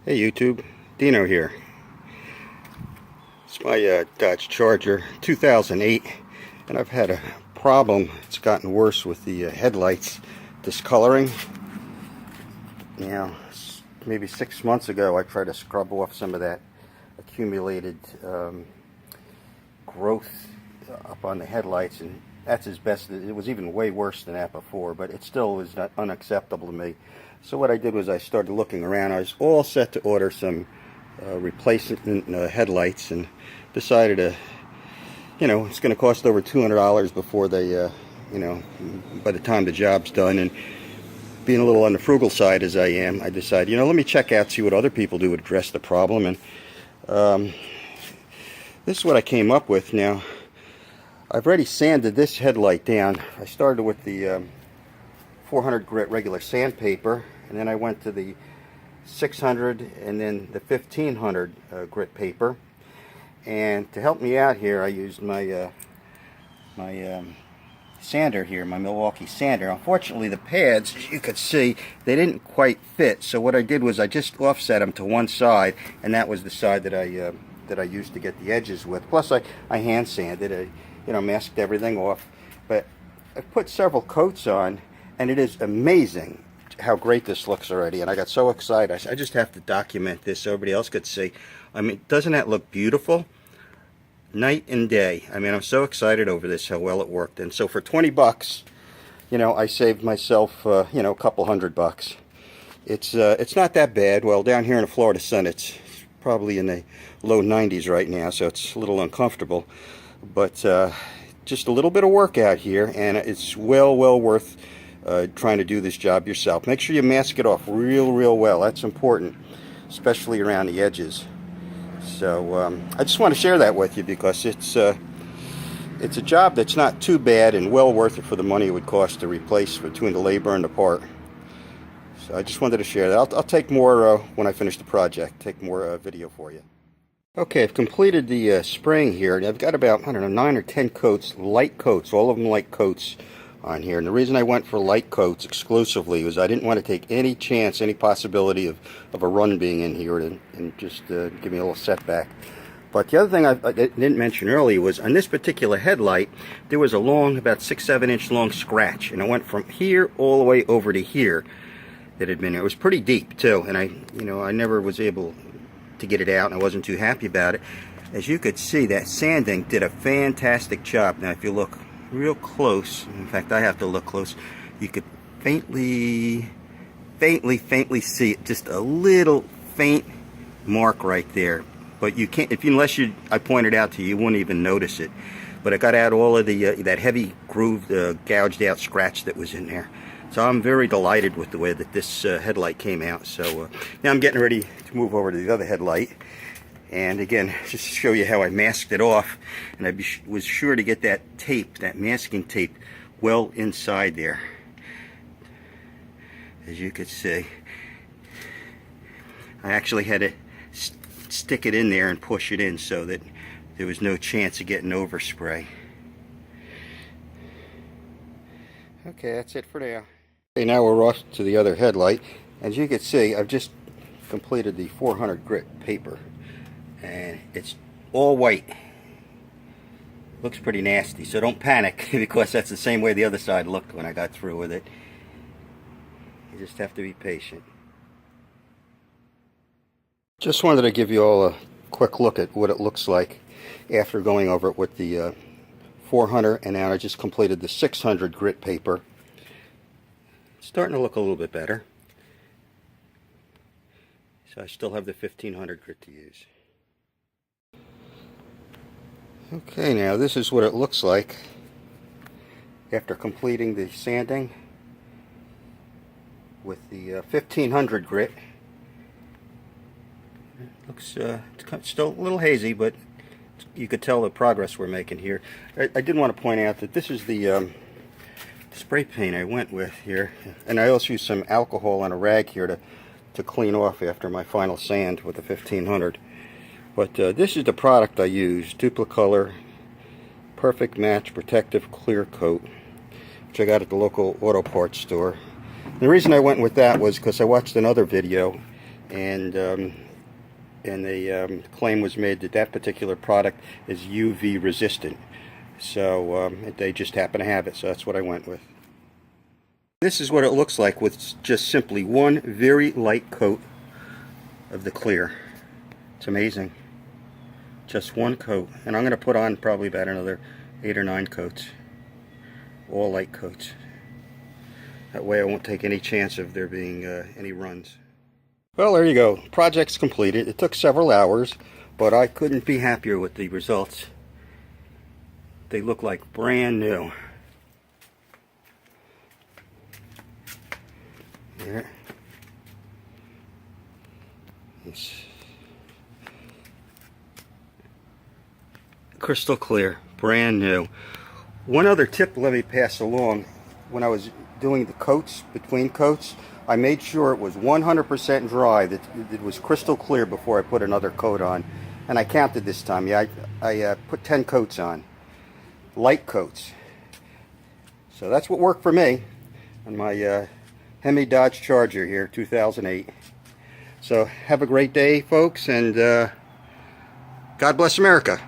Hey YouTube, Deano here. It's my Dodge Charger 2008, and I've had a problem. It's gotten worse with the headlights discoloring. Now, maybe 6 months ago I tried to scrub off some of that accumulated growth up on the headlights, and that's as best. It was even way worse than that before, but it still was not unacceptable to me. So what I did was I started looking around. I was all set to order some replacement headlights, and decided to, it's going to cost over $200 before they, by the time the job's done. And being a little on the frugal side as I am, I decided, let me check out, see what other people do to address the problem. And this is what I came up with. Now, I've already sanded this headlight down. I started with the 400 grit regular sandpaper, and then I went to the 600 and then the 1500 grit paper. And to help me out here, I used my sander here, my Milwaukee sander. Unfortunately, the pads, as you could see, they didn't quite fit. So what I did was I just offset them to one side, and that was the side that I used to get the edges with. Plus, I hand sanded, masked everything off. But I put several coats on, and it is amazing how great this looks already. And I got so excited. I just have to document this so everybody else could see. I mean, doesn't that look beautiful? Night and day. I mean, I'm so excited over this, how well it worked. And so for 20 bucks, I saved myself, a couple $100. It's not that bad. Well, down here in the Florida sun, it's probably in the low 90s right now, so it's a little uncomfortable. But just a little bit of work out here, and it's well worth trying to do this job yourself. Make sure you mask it off real well. That's important, especially around the edges. So I just want to share that with you, because it's a job that's not too bad and well worth it for the money it would cost to replace between the labor and the part. So I just wanted to share that. I'll take more when I finish the project, take more video for you. Okay, I've completed the spraying here. I've got about, 9 or 10 coats, light coats, all of them light coats on here. And the reason I went for light coats exclusively was I didn't want to take any chance, any possibility of a run being in here and just give me a little setback. But the other thing I didn't mention earlier was on this particular headlight, there was a long, about 6-7 inch long scratch, and it went from here all the way over to here that had been there. It was pretty deep too, and I never was able to get it out, and I wasn't too happy about it. As you could see, that sanding did a fantastic job. Now if you look real close, in fact I have to look close, you could faintly see it, just a little faint mark right there. But you can't, unless I pointed out to you, you wouldn't even notice it. But it got out all of the that heavy grooved, gouged out scratch that was in there. So I'm very delighted with the way that this headlight came out. So now I'm getting ready to move over to the other headlight. And again, just to show you how I masked it off. And I was sure to get that tape, that masking tape, well inside there. As you could see, I actually had to stick it in there and push it in so that there was no chance of getting overspray. Okay, that's it for now. Okay, now we're off to the other headlight. As you can see, I've just completed the 400 grit paper, and it's all white. Looks pretty nasty, so don't panic, because that's the same way the other side looked when I got through with it. You just have to be patient. Just wanted to give you all a quick look at what it looks like after going over it with the 400, and now I just completed the 600 grit paper. It's starting to look a little bit better. So I still have the 1500 grit to use. Okay, now this is what it looks like after completing the sanding with the 1500 grit. It looks it's still a little hazy, but you could tell the progress we're making here. I did want to point out that this is the spray paint I went with here, and I also used some alcohol and a rag here to clean off after my final sand with the 1500. But this is the product I use, Duplicolor Perfect Match Protective Clear Coat, which I got at the local auto parts store. And the reason I went with that was because I watched another video and the claim was made that that particular product is UV resistant. So they just happen to have it, so that's what I went with. This is what it looks like with just simply one very light coat of the clear. It's amazing. Just one coat. And I'm going to put on probably about another 8 or 9 coats. All light coats. That way I won't take any chance of there being any runs. Well, there you go. Project's completed. It took several hours, but I couldn't be happier with the results. They look like brand new. There. It's crystal clear, brand new. One other tip let me pass along. When I was doing the coats, between coats, I made sure it was 100% dry, that it was crystal clear before I put another coat on. And I counted this time. Yeah, I put 10 coats on. Light coats. So that's what worked for me on my Hemi Dodge Charger here, 2008. So have a great day, folks, and God bless America.